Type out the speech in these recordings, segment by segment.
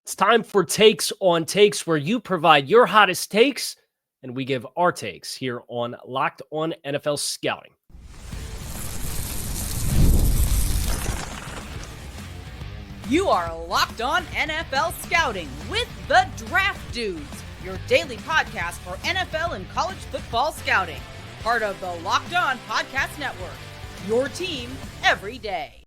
It's time for Takes on Takes, where you provide your hottest takes and we give our takes here on Locked On NFL Scouting. You are Locked On NFL Scouting with the Draft Dudes, your daily podcast for NFL and college football scouting. Part of the Locked On Podcast Network, your team every day.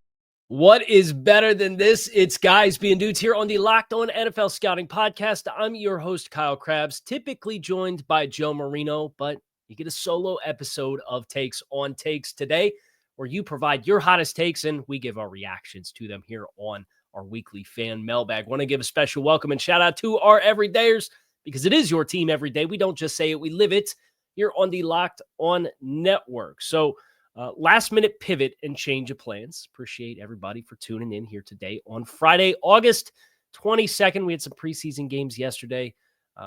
What is better than this? It's guys being dudes here on the Locked On NFL Scouting podcast. I'm your host, Kyle Krabs, typically joined by Joe Marino, but you get a solo episode of Takes on Takes today, where you provide your hottest takes and we give our reactions to them here on our weekly fan mailbag. Want to give a special welcome and shout out to our everydayers, because it is your team every day. We don't just say it, we live it here on the Locked On Network. So, last minute pivot and change of plans. Appreciate everybody for tuning in here today on Friday, August 22nd. We had some preseason games yesterday.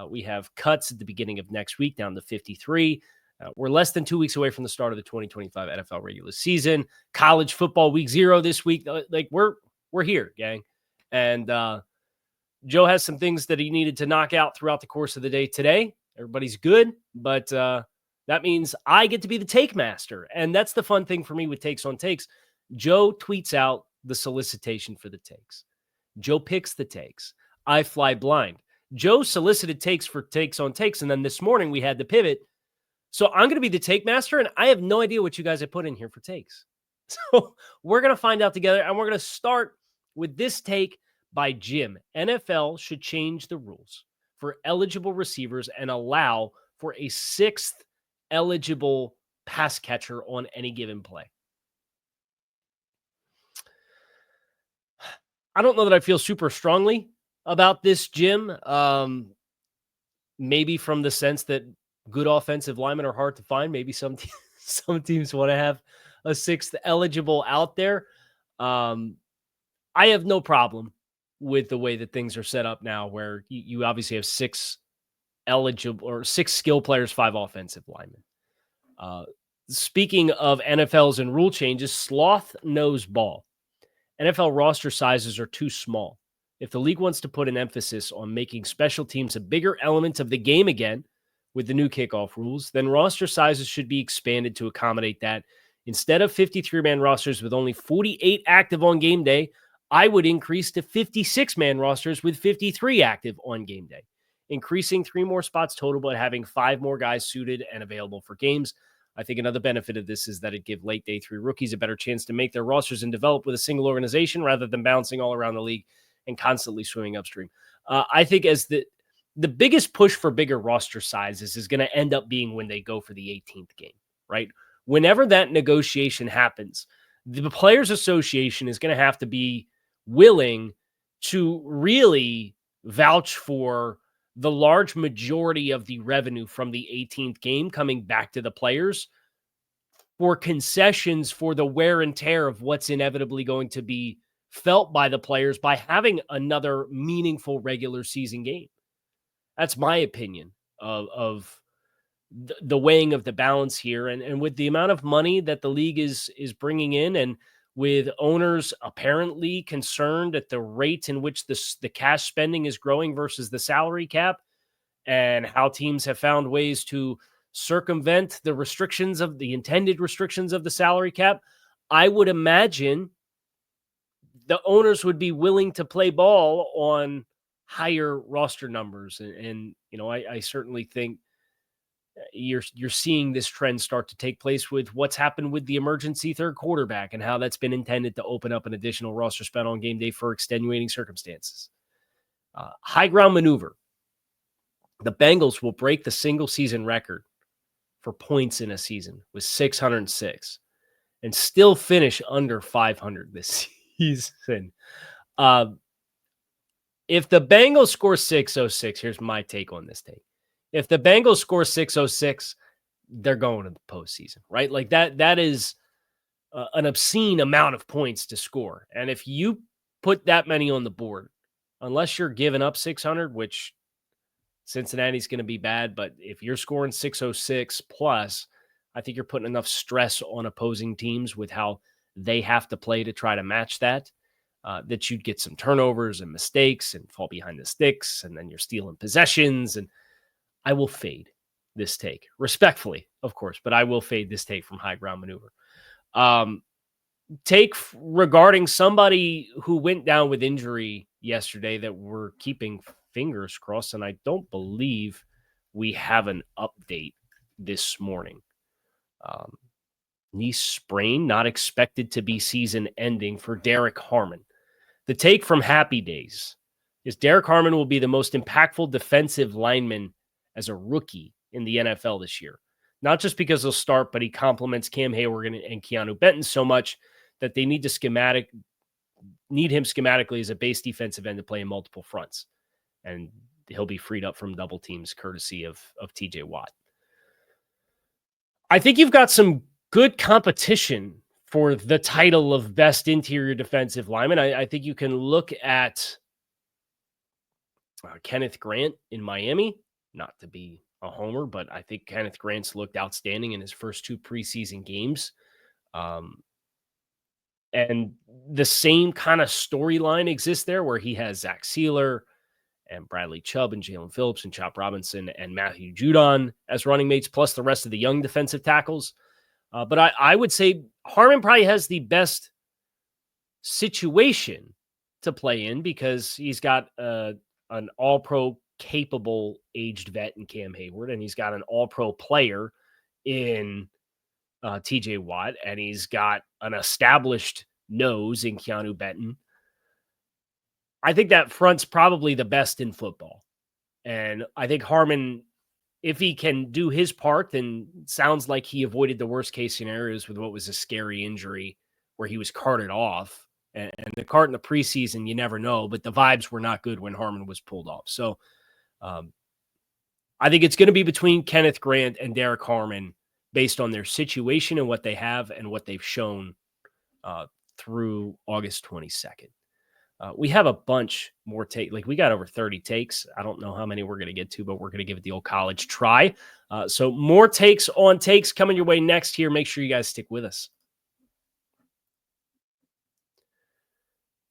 We have cuts at the beginning of next week down to 53. We're less than 2 weeks away from the start of the 2025 NFL regular season. College football week 0 this week. Like we're here, gang. And Joe has some things that he needed to knock out throughout the course of the day today. Everybody's good, but that means I get to be the take master. And that's the fun thing for me with Takes on Takes. Joe tweets out the solicitation for the takes. Joe picks the takes. I fly blind. Joe solicited takes for Takes on Takes. And then this morning we had the pivot. So I'm going to be the take master. And I have no idea what you guys have put in here for takes. So we're going to find out together. And we're going to start with this take by Jim. NFL should change the rules for eligible receivers and allow for a 6th eligible pass catcher on any given play. I don't know that I feel super strongly about this, Jim. Maybe from the sense that good offensive linemen are hard to find. Maybe some teams want to have a 6th eligible out there. I have no problem with the way that things are set up now, where you obviously have 6 eligible or 6 skill players, 5 offensive linemen. Speaking of NFLs and rule changes, sloth knows ball. NFL roster sizes are too small. If the league wants to put an emphasis on making special teams a bigger element of the game again with the new kickoff rules, then roster sizes should be expanded to accommodate that. Instead of 53-man rosters with only 48 active on game day, I would increase to 56-man rosters with 53 active on game day, increasing 3 more spots total, but having 5 more guys suited and available for games. I think another benefit of this is that it gives late day 3 rookies a better chance to make their rosters and develop with a single organization rather than bouncing all around the league and constantly swimming upstream. I think as the biggest push for bigger roster sizes is going to end up being when they go for the 18th game, right? Whenever that negotiation happens, the Players Association is going to have to be willing to really vouch for the large majority of the revenue from the 18th game coming back to the players for concessions for the wear and tear of what's inevitably going to be felt by the players by having another meaningful regular season game. That's my opinion of the weighing of the balance here. And with the amount of money that the league is bringing in, and with owners apparently concerned at the rate in which the cash spending is growing versus the salary cap, and how teams have found ways to circumvent the restrictions of the intended restrictions of the salary cap, I would imagine the owners would be willing to play ball on higher roster numbers. And you know, I certainly think you're seeing this trend start to take place with what's happened with the emergency third quarterback and how that's been intended to open up an additional roster spent on game day for extenuating circumstances. High ground maneuver. The Bengals will break the single season record for points in a season with 606 and still finish under 500 this season. If the Bengals score 606, here's my take on this take. If the Bengals score 606, they're going to the postseason, right? Like that is an obscene amount of points to score. And if you put that many on the board, unless you're giving up 600, which Cincinnati's going to be bad, but if you're scoring 606 plus, I think you're putting enough stress on opposing teams with how they have to play to try to match that. that you'd get some turnovers and mistakes and fall behind the sticks, and then you're stealing possessions. And I will fade this take respectfully, of course, but I will fade this take from High Ground Maneuver. Take regarding somebody who went down with injury yesterday that we're keeping fingers crossed, and I don't believe we have an update this morning. Knee sprain, not expected to be season ending for Derek Harmon. The take from Happy Days is Derek Harmon will be the most impactful defensive lineman as a rookie in the NFL this year. Not just because he'll start, but he complements Cam Hayward and Keanu Benton so much that they need him schematically as a base defensive end to play in multiple fronts. And he'll be freed up from double teams courtesy of TJ Watt. I think you've got some good competition for the title of best interior defensive lineman. I think you can look at Kenneth Grant in Miami, not to be a homer, but I think Kenneth Grant's looked outstanding in his first 2 preseason games. And the same kind of storyline exists there where he has Zach Sealer and Bradley Chubb and Jalen Phillips and Chop Robinson and Matthew Judon as running mates, plus the rest of the young defensive tackles. But I would say Harmon probably has the best situation to play in because he's got an all-pro capable aged vet in Cam Hayward, and he's got an all-pro player in TJ Watt, and he's got an established nose in Keanu Benton. I think that front's probably the best in football. And I think Harmon, if he can do his part, then sounds like he avoided the worst case scenarios with what was a scary injury where he was carted off. And the cart in the preseason, you never know, but the vibes were not good when Harmon was pulled off. So I think it's going to be between Kenneth Grant and Derek Harmon based on their situation and what they have and what they've shown through August 22nd. We have a bunch more take. Like we got over 30 takes. I don't know how many we're going to get to, but we're going to give it the old college try. So more takes on takes coming your way next here. Make sure you guys stick with us.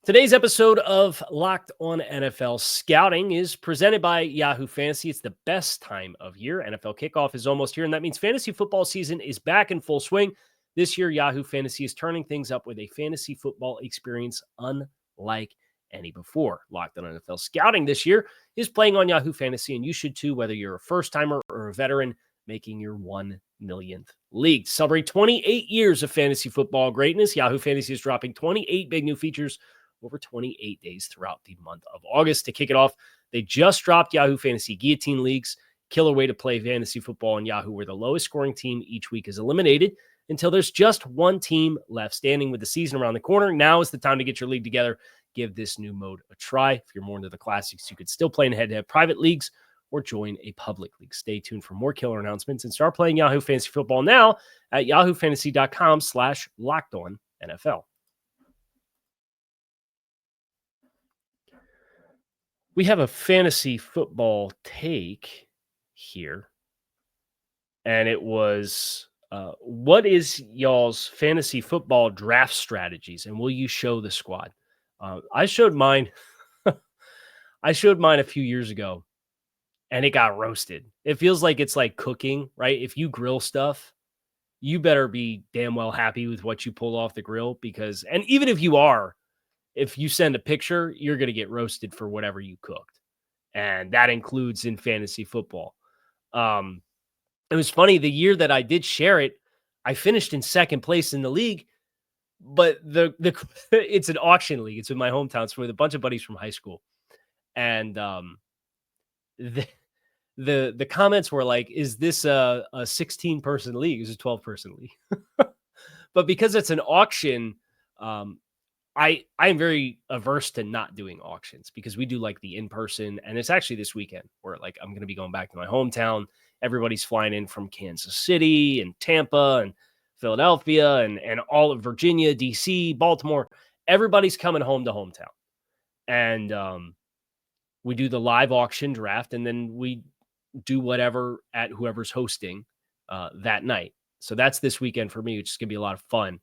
Today's episode of Locked On NFL Scouting is presented by Yahoo Fantasy. It's the best time of year. NFL kickoff is almost here, and that means fantasy football season is back in full swing. This year, Yahoo Fantasy is turning things up with a fantasy football experience unlike any before. Locked On NFL Scouting this year is playing on Yahoo Fantasy, and you should too, whether you're a first-timer or a veteran making your 1 millionth league. To celebrate 28 years of fantasy football greatness, Yahoo Fantasy is dropping 28 big new features over 28 days throughout the month of August. To kick it off, they just dropped Yahoo Fantasy Guillotine Leagues, killer way to play fantasy football in Yahoo, where the lowest scoring team each week is eliminated until there's just one team left standing. With the season around the corner, now is the time to get your league together. Give this new mode a try. If you're more into the classics, you could still play in head-to-head private leagues or join a public league. Stay tuned for more killer announcements and start playing Yahoo Fantasy Football now at yahoofantasy.com/LockedOnNFL. We have a fantasy football take here, and it was, what is y'all's fantasy football draft strategies, and will you show the squad? I showed mine. I showed mine a few years ago, and it got roasted. It feels like it's like cooking, right? If you grill stuff, you better be damn well happy with what you pull off the grill because, and even if you are, if you send a picture, you're going to get roasted for whatever you cooked. And that includes in fantasy football. It was funny. The year that I did share it, I finished in second place in the league, but it's an auction league. It's in my hometown. It's with a bunch of buddies from high school. And the comments were like, is this a 16-person league? Is it a 12-person league? But because it's an auction, I am very averse to not doing auctions because we do like the in-person, and it's actually this weekend where like I'm going to be going back to my hometown. Everybody's flying in from Kansas City and Tampa and Philadelphia and all of Virginia, DC, Baltimore. Everybody's coming home to hometown. And we do the live auction draft, and then we do whatever at whoever's hosting that night. So that's this weekend for me, which is going to be a lot of fun.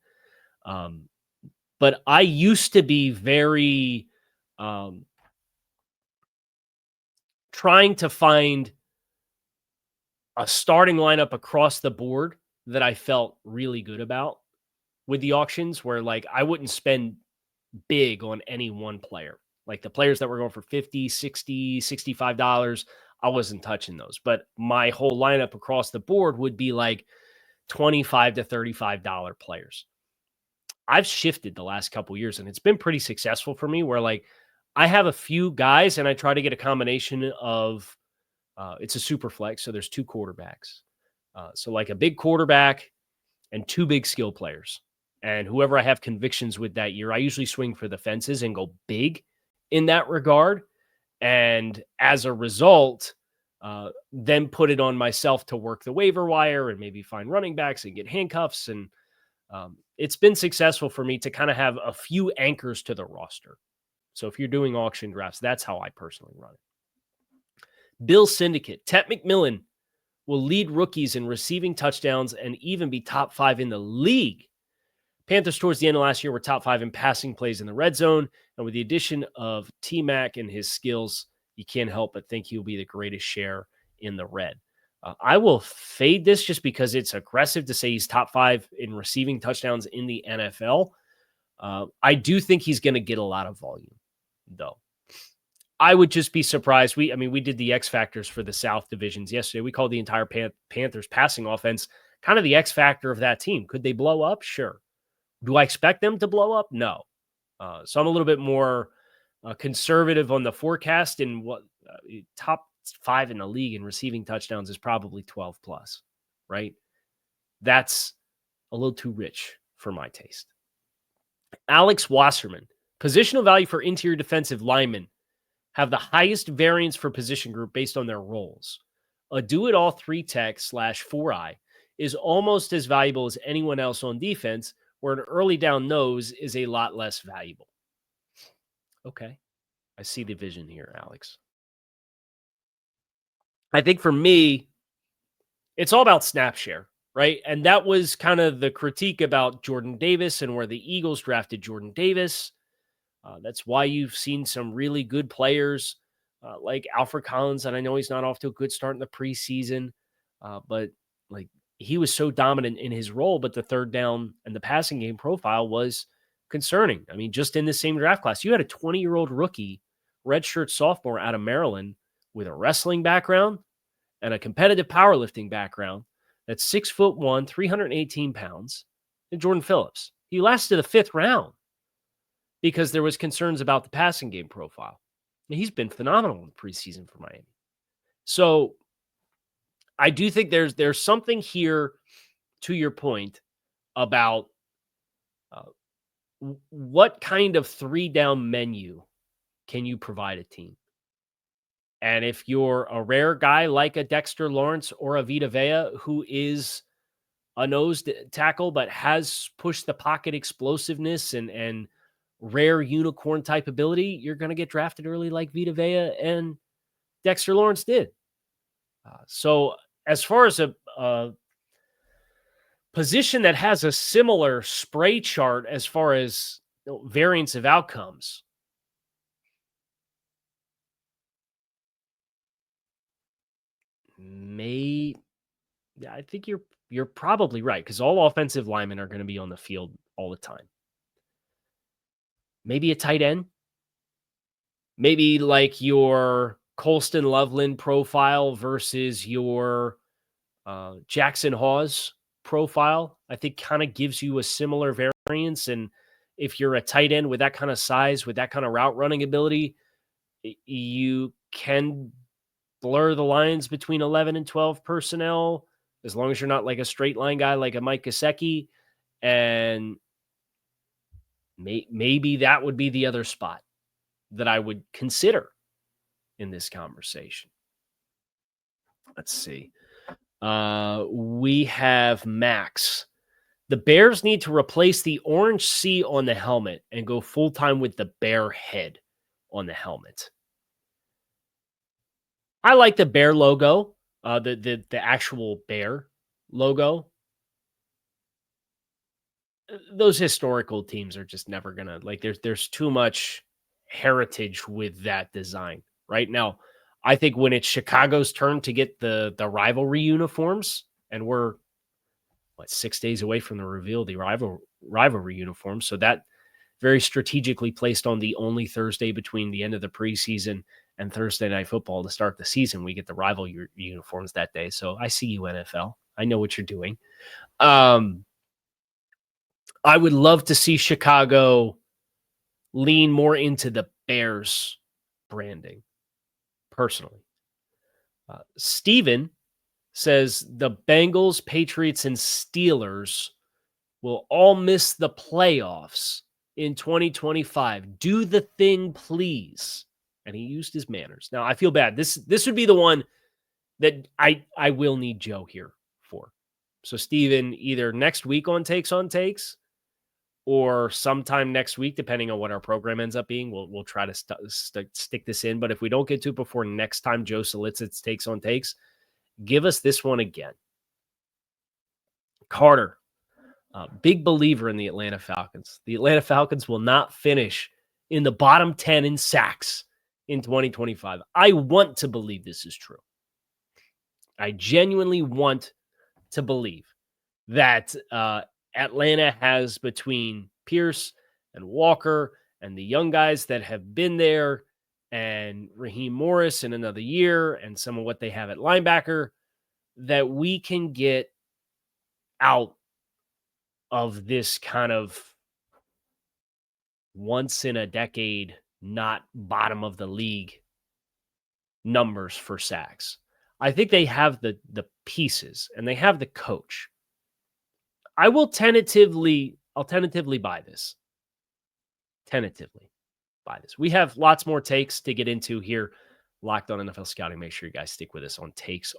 But I used to be very trying to find a starting lineup across the board that I felt really good about with the auctions, where like I wouldn't spend big on any one player. Like the players that were going for 50, 60, $65, I wasn't touching those. But my whole lineup across the board would be like $25 to $35 players. I've shifted the last couple of years and it's been pretty successful for me, where like I have a few guys and I try to get a combination of it's a super flex. So there's two quarterbacks. So like a big quarterback and two big skill players. And whoever I have convictions with that year, I usually swing for the fences and go big in that regard. And as a result, then put it on myself to work the waiver wire and maybe find running backs and get handcuffs. And it's been successful for me to kind of have a few anchors to the roster. So if you're doing auction drafts, that's how I personally run it. Bill Syndicate, Tet McMillan will lead rookies in receiving touchdowns and even be top 5 in the league. Panthers towards the end of last year were top 5 in passing plays in the red zone. And with the addition of T-Mac and his skills, you can't help but think he'll be the greatest share in the red. I will fade this just because it's aggressive to say he's top 5 in receiving touchdowns in the NFL. I do think he's going to get a lot of volume, though. I would just be surprised. We did the X factors for the South divisions yesterday. We called the entire Panthers passing offense kind of the X factor of that team. Could they blow up? Sure. Do I expect them to blow up? No. So I'm a little bit more conservative on the forecast, and what top 5 in the league in receiving touchdowns is probably 12 plus, right? That's a little too rich for my taste. Alex Wasserman, positional value for interior defensive linemen have the highest variance for position group based on their roles. A do-it-all 3-tech / 4-eye is almost as valuable as anyone else on defense, where an early down nose is a lot less valuable. Okay. I see the vision here, Alex. I think for me, it's all about snap share, right? And that was kind of the critique about Jordan Davis and where the Eagles drafted Jordan Davis. That's why you've seen some really good players like Alfred Collins, and I know he's not off to a good start in the preseason, but like he was so dominant in his role, but the third down and the passing game profile was concerning. I mean, just in the same draft class, you had a 20-year-old rookie, redshirt sophomore out of Maryland with a wrestling background and a competitive powerlifting background that's 6'1", 318 pounds, and Jordan Phillips. He lasted the 5th round because there was concerns about the passing game profile. And he's been phenomenal in the preseason for Miami. So I do think there's something here, to your point, about what kind of 3-down menu can you provide a team? And if you're a rare guy like a Dexter Lawrence or a Vita Vea, who is a nose tackle but has pushed the pocket explosiveness and rare unicorn type ability, you're going to get drafted early like Vita Vea and Dexter Lawrence did. So as far as a position that has a similar spray chart as far as variance of outcomes, I think you're probably right, because all offensive linemen are going to be on the field all the time. Maybe a tight end. Maybe like your Colston Loveland profile versus your Jackson Hawes profile, I think kind of gives you a similar variance. And if you're a tight end with that kind of size, with that kind of route running ability, you can blur the lines between 11 and 12 personnel, as long as you're not like a straight line guy like a Mike Gesicki. And maybe that would be the other spot that I would consider in this conversation. Let's see. We have Max. The Bears need to replace the orange C on the helmet and go full-time with the bear head on the helmet. I like the bear logo, the actual bear logo. those historical teams are just never gonna like. There's too much heritage with that design right now. I think when it's Chicago's turn to get the rivalry uniforms, and we're 6 days away from the reveal of the rivalry uniforms, so that very strategically placed on the only Thursday between the end of the preseason and Thursday Night Football to start the season. We get the rival uniforms that day. So I see you, NFL. I know what you're doing. I would love to see Chicago lean more into the Bears branding, personally. Steven says the Bengals, Patriots, and Steelers will all miss the playoffs in 2025. Do the thing, please. And he used his manners. Now, I feel bad. This would be the one that I will need Joe here for. So, Steven, either next week on Takes or sometime next week, depending on what our program ends up being, we'll try to stick this in. But if we don't get to it before next time Joe solicits Takes, give us this one again. Carter, big believer in the Atlanta Falcons. The Atlanta Falcons will not finish in the bottom 10 in sacks in 2025. I want to believe this is true. I genuinely want to believe that Atlanta has, between Pierce and Walker and the young guys that have been there and Raheem Morris in another year and some of what they have at linebacker, that we can get out of this kind of once in a decade, not bottom of the league numbers for sacks. I think they have the pieces and they have the coach. I'll tentatively buy this. We have lots more takes to get into here. Locked on NFL Scouting. Make sure you guys stick with us on Takes.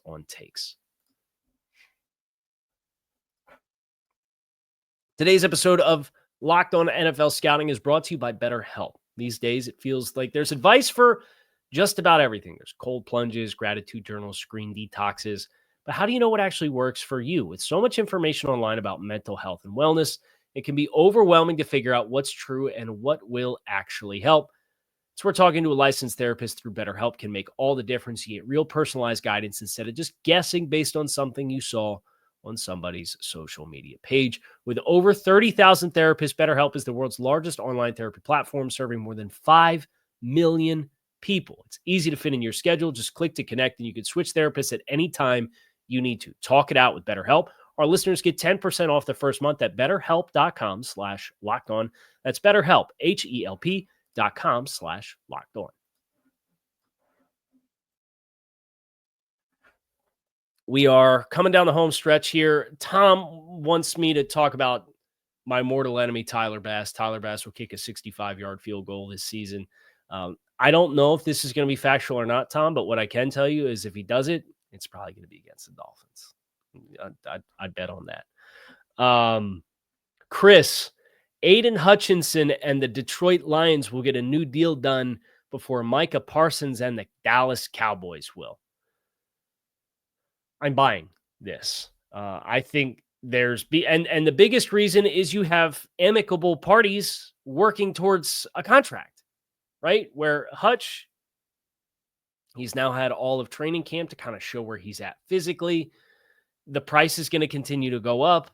Today's episode of Locked On NFL Scouting is brought to you by BetterHelp. These days, it feels like there's advice for just about everything. There's cold plunges, gratitude journals, screen detoxes. But how do you know what actually works for you? With so much information online about mental health and wellness, it can be overwhelming to figure out what's true and what will actually help. So we're talking to a licensed therapist through BetterHelp can make all the difference. You get real personalized guidance instead of just guessing based on something you saw on somebody's social media page. With over 30,000 therapists, BetterHelp is the world's largest online therapy platform, serving more than 5 million people. It's easy to fit in your schedule. Just click to connect, and you can switch therapists at any time you need to. Talk it out with BetterHelp. Our listeners get 10% off the first month at betterhelp.com/lockedon. That's BetterHelp, HELP.com/lockedon. We are coming down the home stretch here. Tom wants me to talk about my mortal enemy, Tyler Bass. Tyler Bass will kick a 65-yard field goal this season. I don't know if this is going to be factual or not, Tom, but what I can tell you is if he does it, it's probably going to be against the Dolphins. I'd bet on that. Chris, Aiden Hutchinson and the Detroit Lions will get a new deal done before Micah Parsons and the Dallas Cowboys will. I'm buying this. I think and the biggest reason is you have amicable parties working towards a contract, right? Where Hutch, he's now had all of training camp to kind of show where he's at physically. The price is going to continue to go up.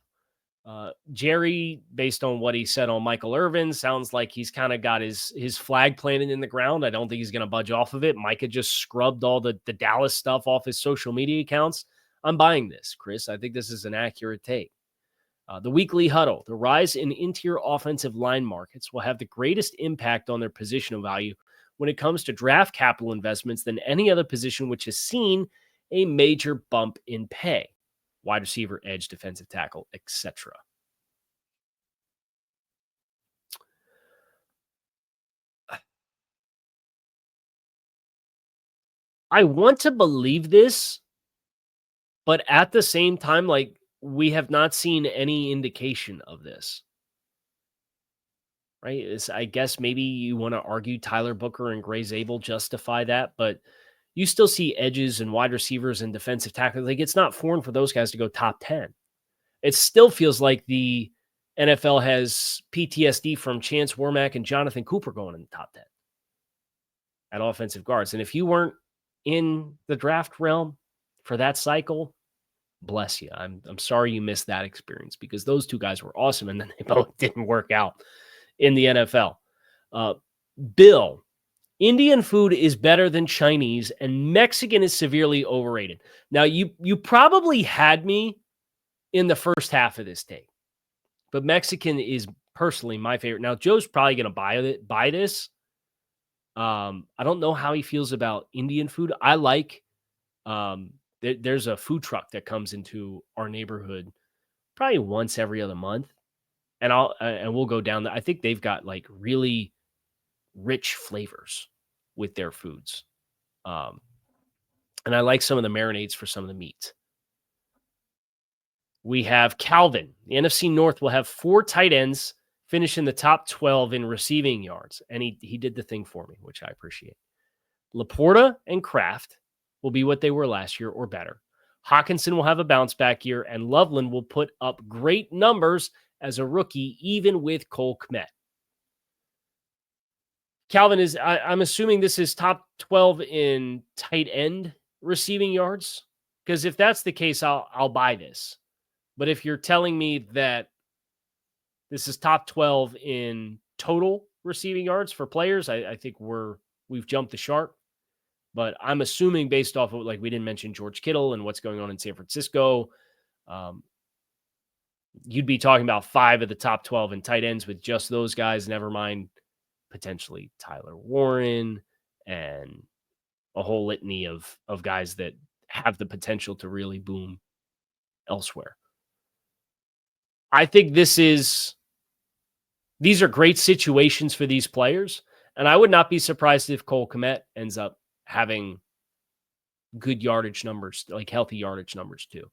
Jerry, based on what he said on Michael Irvin, sounds like he's kind of got his flag planted in the ground. I don't think he's going to budge off of it. Micah just scrubbed all the Dallas stuff off his social media accounts. I'm buying this, Chris. I think this is an accurate take. The weekly huddle, the rise in interior offensive line markets will have the greatest impact on their positional value when it comes to draft capital investments than any other position which has seen a major bump in pay. Wide receiver, edge, defensive tackle, etc. I want to believe this, but at the same time, like, we have not seen any indication of this. Right? I guess maybe you want to argue Tyler Booker and Gray Zabel justify that, but you still see edges and wide receivers and defensive tackles. Like, it's not foreign for those guys to go top 10. It still feels like the NFL has PTSD from Chance Warmack and Jonathan Cooper going in the top 10 at offensive guards. And if you weren't in the draft realm for that cycle, bless you. I'm sorry you missed that experience, because those two guys were awesome, and then they both didn't work out in the NFL. Bill, Indian food is better than Chinese, and Mexican is severely overrated. Now, you probably had me in the first half of this take, but Mexican is personally my favorite. Now, Joe's probably going to buy this. I don't know how he feels about Indian food. I like there's a food truck that comes into our neighborhood probably once every other month, and we'll go down there. I think they've got like really rich flavors with their foods, and I like some of the marinades for some of the meat. We have Calvin. The NFC North will have 4 tight ends finish in the top 12 in receiving yards, and he did the thing for me, which I appreciate. Laporta and Kraft will be what they were last year or better. Hawkinson will have a bounce back year, and Loveland will put up great numbers as a rookie, even with Cole Kmet. Calvin, I'm assuming this is top 12 in tight end receiving yards, because if that's the case, I'll buy this. But if you're telling me that this is top 12 in total receiving yards for players, I think we've jumped the shark. But I'm assuming, based off of, like, we didn't mention George Kittle and what's going on in San Francisco, you'd be talking about 5 of the top 12 in tight ends with just those guys, never mind potentially Tyler Warren and a whole litany of guys that have the potential to really boom elsewhere. I think these are great situations for these players, and I would not be surprised if Cole Kmet ends up having good yardage numbers, like healthy yardage numbers too.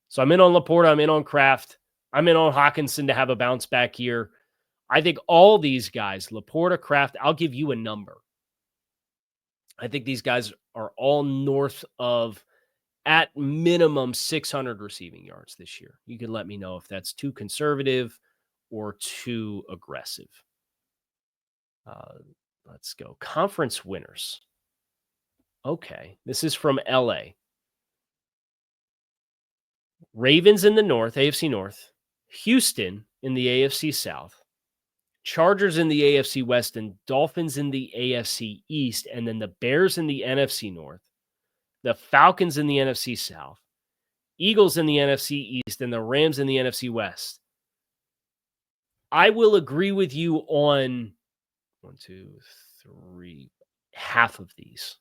So I'm in on Laporta, I'm in on Kraft, I'm in on Hawkinson to have a bounce back year. I think all these guys, Laporta, Kraft, I'll give you a number. I think these guys are all north of, at minimum, 600 receiving yards this year. You can let me know if that's too conservative or too aggressive. Let's go. Conference winners. Okay, this is from LA. Ravens in the North, AFC North. Houston in the AFC South. Chargers in the AFC West, and Dolphins in the AFC East, and then the Bears in the NFC North, the Falcons in the NFC South, Eagles in the NFC East, and the Rams in the NFC West. I will agree with you on 1, 2, 3, half of these.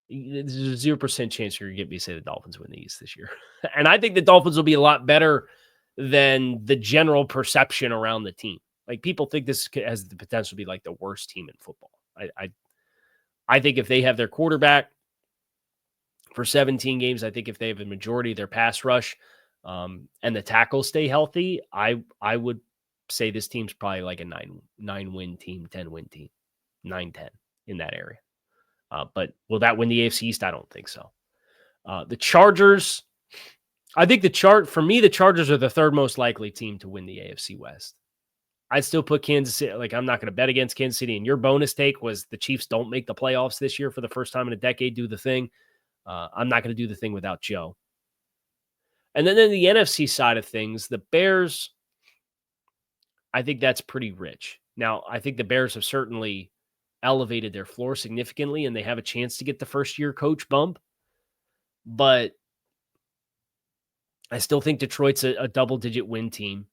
There's a 0% chance you're going to get me to say the Dolphins win the East this year. And I think the Dolphins will be a lot better than the general perception around the team. Like, people think this has the potential to be like the worst team in football. I think if they have their quarterback for 17 games, I think if they have a majority of their pass rush and the tackles stay healthy, I would say this team's probably like a 9-win team, 10-win team, 9-10 in that area. But will that win the AFC East? I don't think so. The Chargers, I think the Chargers are the third most likely team to win the AFC West. I'd still put Kansas City. Like, I'm not going to bet against Kansas City. And your bonus take was the Chiefs don't make the playoffs this year for the first time in a decade. Do the thing. I'm not going to do the thing without Joe. And then in the NFC side of things, the Bears, I think that's pretty rich. Now, I think the Bears have certainly elevated their floor significantly, and they have a chance to get the first-year coach bump. But I still think Detroit's a double-digit win team.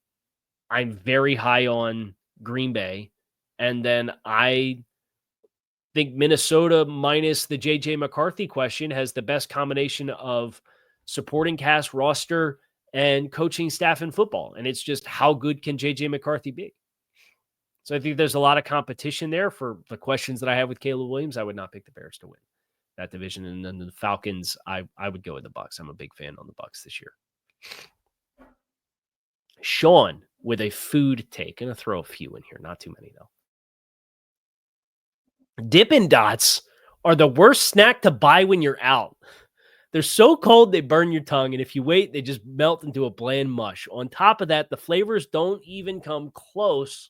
I'm very high on Green Bay. And then I think Minnesota, minus the J.J. McCarthy question, has the best combination of supporting cast, roster, and coaching staff in football. And it's just, how good can J.J. McCarthy be? So I think there's a lot of competition there. For the questions that I have with Caleb Williams, I would not pick the Bears to win that division. And then the Falcons, I would go with the Bucs. I'm a big fan on the Bucs this year. Sean with a food take. Gonna throw a few in here, not too many though. Dippin' Dots are the worst snack to buy when you're out. They're so cold, they burn your tongue. And if you wait, they just melt into a bland mush. On top of that, the flavors don't even come close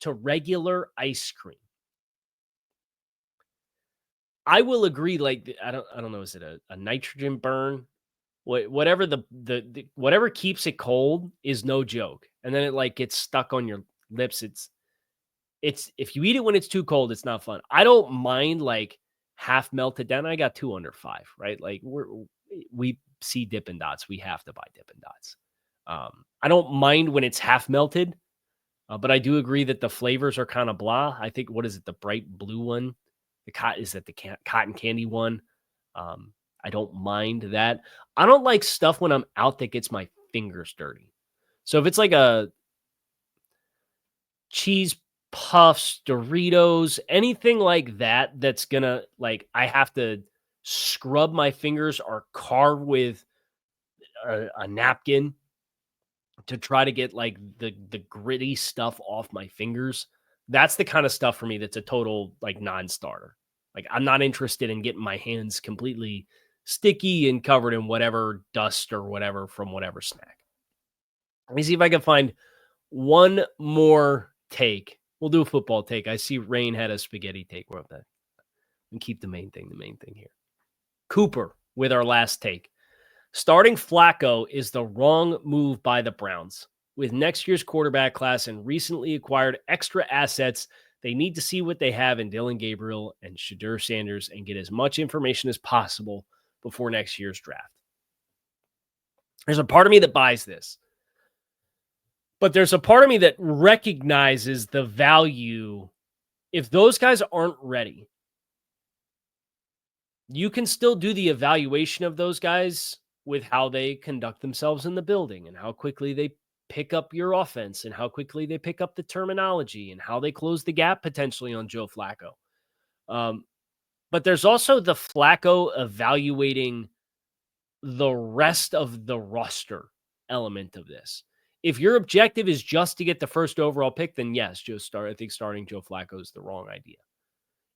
to regular ice cream. I will agree. Like, I don't know. Is it a nitrogen burn? Whatever the whatever keeps it cold is no joke. And then it like gets stuck on your lips. It's if you eat it when it's too cold, it's not fun. I don't mind like half melted down. I got 2 under 5, right? Like we see Dippin' Dots. We have to buy Dippin' Dots. I don't mind when it's half melted, but I do agree that the flavors are kind of blah. I think, what is it? The bright blue one, is that the cotton candy one? I don't mind that. I don't like stuff when I'm out that gets my fingers dirty. So if it's like a cheese puffs, Doritos, anything like that, that's gonna like I have to scrub my fingers or carve with a napkin to try to get like the gritty stuff off my fingers. That's the kind of stuff for me that's a total like non-starter. Like, I'm not interested in getting my hands completely sticky and covered in whatever dust or whatever from whatever snack. Let me see if I can find one more take. We'll do a football take. I see Rain had a spaghetti take. We're up that. And keep the main thing here. Cooper with our last take. Starting Flacco is the wrong move by the Browns. With next year's quarterback class and recently acquired extra assets, they need to see what they have in Dylan Gabriel and Shadur Sanders and get as much information as possible before next year's draft. There's a part of me that buys this, but there's a part of me that recognizes the value. If those guys aren't ready, you can still do the evaluation of those guys with how they conduct themselves in the building and how quickly they pick up your offense and how quickly they pick up the terminology and how they close the gap potentially on Joe Flacco. But there's also the Flacco evaluating the rest of the roster element of this. If your objective is just to get the first overall pick, then yes, I think starting Joe Flacco is the wrong idea.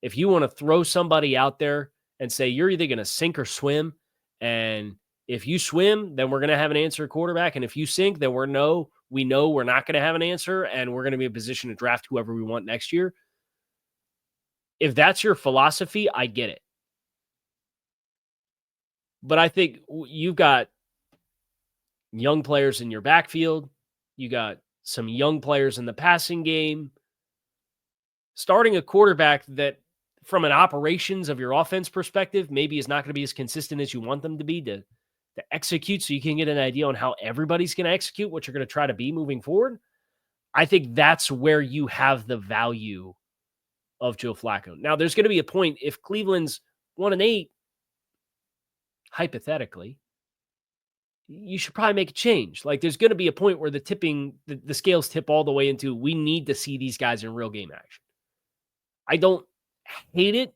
If you want to throw somebody out there and say you're either going to sink or swim, and if you swim, then we're going to have an answer quarterback. And if you sink, then we know we're not going to have an answer, and we're going to be in a position to draft whoever we want next year. If that's your philosophy, I get it. But I think you've got young players in your backfield. You got some young players in the passing game. Starting a quarterback that, from an operations of your offense perspective, maybe is not going to be as consistent as you want them to be to execute, so you can get an idea on how everybody's going to execute, what you're going to try to be moving forward. I think that's where you have the value of Joe Flacco. Now, there's going to be a point if Cleveland's 1-8, hypothetically, you should probably make a change. Like, there's going to be a point where the scales tip all the way into, we need to see these guys in real game action. I don't hate it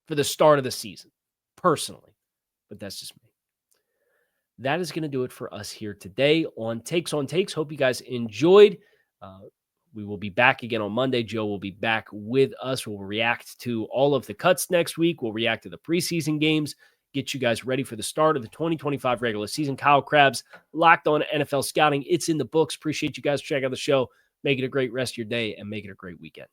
for the start of the season, personally, but that's just me. That is going to do it for us here today on Takes on Takes. Hope you guys enjoyed. We will be back again on Monday. Joe will be back with us. We'll react to all of the cuts next week. We'll react to the preseason games, get you guys ready for the start of the 2025 regular season. Kyle Krabs, Locked On NFL Scouting. It's in the books. Appreciate you guys checking out the show. Make it a great rest of your day and make it a great weekend.